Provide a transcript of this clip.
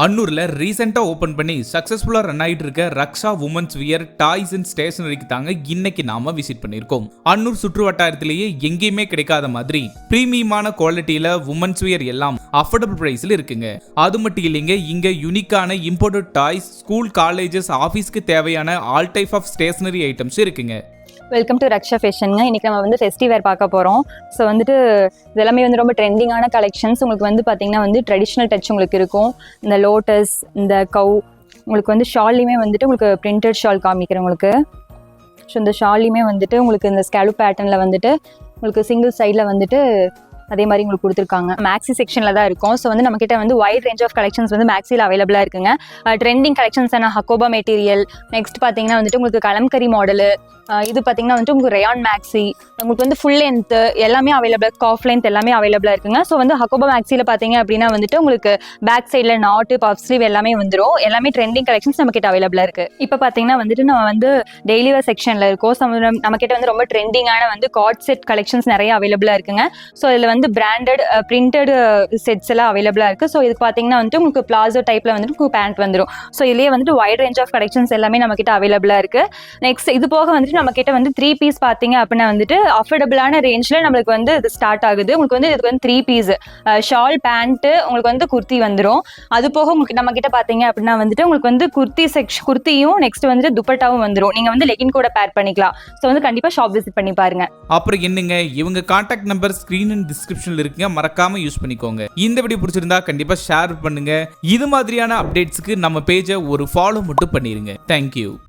அன்னூர்ல ரீசெண்டா ஓபன் பண்ணி சக்சஸ்ஃபுல்லா ரன் ஆயிட்டு இருக்க ரக்ஷா உமன்ஸ் வியர் டாய்ஸ் அண்ட் ஸ்டேஷனரிக்கு தாங்க இன்னைக்கு நாம விசிட் பண்ணிருக்கோம். அன்னூர் சுற்று வட்டாரத்திலேயே எங்கேயுமே கிடைக்காத மாதிரி பிரீமியமான குவாலிட்டியில உமன்ஸ் வியர் எல்லாம் அஃபோர்டபிள் பிரைஸ்ல இருக்குங்க. அது மட்டும் இல்லைங்க, இங்க யூனிக்கான இம்போர்ட்டட் டாய்ஸ், ஸ்கூல், காலேஜஸ், ஆபீஸ்க்கு தேவையான all type of stationery items இருக்குங்க. வெல்கம் டு ரக்ஷா ஃபேஷனுங்க. இன்றைக்கி நம்ம வந்து ஃபெஸ்டிவேர் பார்க்க போகிறோம். ஸோ வந்துட்டு இதெல்லாமே வந்து ரொம்ப ட்ரெண்டிங்கான கலெக்ஷன்ஸ். உங்களுக்கு வந்து பார்த்திங்கன்னா வந்து ட்ரெடிஷ்னல் டச் உங்களுக்கு இருக்கும். இந்த லோட்டஸ், இந்த கவ், உங்களுக்கு வந்து ஷால்லையுமே வந்துட்டு உங்களுக்கு பிரிண்டட் ஷால் காமிக்கிறேன் உங்களுக்கு. ஸோ இந்த ஷால்லையுமே வந்துட்டு உங்களுக்கு இந்த ஸ்கேலு பேட்டர்னில் வந்துட்டு உங்களுக்கு சிங்கிள் சைடில் வந்துட்டு அதே மாதிரி உங்களுக்கு கொடுத்துருக்காங்க. மேக்ஸி செக்ஷனில் தான் இருக்கும். ஸோ வந்து நம்மக்கிட்ட வந்து வைட் ரேஞ்ச் ஆஃப் கலெக்ஷன்ஸ் வந்து மேக்ஸியில் அவைலபிளாக இருக்குங்க. ட்ரெண்டிங் கலெக்ஷன்ஸான ஹக்கோபா மெட்டீரியல், நெக்ஸ்ட் பார்த்தீங்கன்னா வந்துட்டு உங்களுக்கு கலம்கரி மாடலு, இது பார்த்தீங்கன்னா வந்துட்டு உங்களுக்கு ரேயான் மேக்ஸி, உங்களுக்கு வந்து ஃபுல் லென்த்து எல்லாமே அவைலபிள், காஃப் லென்த் எல்லாமே அவைலபிளாக இருக்குங்க. ஸோ வந்து ஹக்கோபா மேக்ஸியில் பார்த்தீங்க அப்படின்னா வந்துட்டு உங்களுக்கு பேக் சைடில் நாட்டு, பஃப் ஸ்லீவ் எல்லாமே வந்துடும். எல்லாமே ட்ரெண்டிங் கலெக்ஷன்ஸ் நம்மக்கிட்ட அவைலபிளாக இருக்குது. இப்போ பார்த்தீங்கன்னா வந்துட்டு நம்ம வந்து டெய்லி வேர் செக்ஷனில் இருக்கோம். ஸோ நம்மக்கிட்ட வந்து ரொம்ப ட்ரெண்டிங்கான வந்து கார்ட் செட் கலெக்ஷன்ஸ் நிறைய அவைலபிளாக இருக்குங்க. ஸோ இதில் வந்து பிராண்டட் பிரிண்டட் செட்ஸ் எல்லாம் அவைலபிளாக இருக்குது. ஸோ இதுக்கு பார்த்தீங்கன்னா வந்துட்டு உங்களுக்கு பிளாசோ டைப்பில் வந்துட்டு உங்களுக்கு பேண்ட் வந்துடும். ஸோ இதுலேயே வந்துட்டு வைட் ரேஞ்ச் ஆஃப் கலெக்ஷன்ஸ் எல்லாமே நம்மக்கிட்ட அவைலபிளாக இருக்குது. நெக்ஸ்ட் இது போக வந்துட்டு நம்ம கிட்ட வந்து 3 பீஸ் பார்த்தீங்க அப்படின்னா வந்துட்டு அஃபோர்டபுளான ரேஞ்சில் நம்மளுக்கு வந்து இது ஸ்டார்ட் ஆகுது. உங்களுக்கு வந்து இதுக்கு வந்து 3 பீஸ் ஷால், பேண்ட்டு, உங்களுக்கு வந்து குர்த்தி வந்துடும். அது போக உங்களுக்கு நம்ம கிட்ட பார்த்தீங்க அப்படின்னா வந்துட்டு உங்களுக்கு வந்து குர்த்தியும் நெக்ஸ்ட் வந்துட்டு துப்பட்டாவும் வந்துடும். நீங்கள் வந்து லெகின் கூட பேர் பண்ணிக்கலாம். ஸோ வந்து கண்டிப்பாக ஷாப் விசிட் பண்ணி பாருங்க. அப்புறம் என்னங்க, இவங்க கான்டாக்ட் நம்பர் ஸ்கிரீன் அண்ட் டிஸ்கிரிப்ஷன்ல இருக்குங்க, மறக்காம யூஸ் பண்ணிக்கோங்க. இந்த வீடியோ பிடிச்சிருந்தா கண்டிப்பா ஷேர் பண்ணுங்க. இது மாதிரியான அப்டேட்ஸ்க்கு நம்ம பேஜை ஒரு ஃபாலோ மட்டும் பண்ணிருங்க. தேங்க்யூ.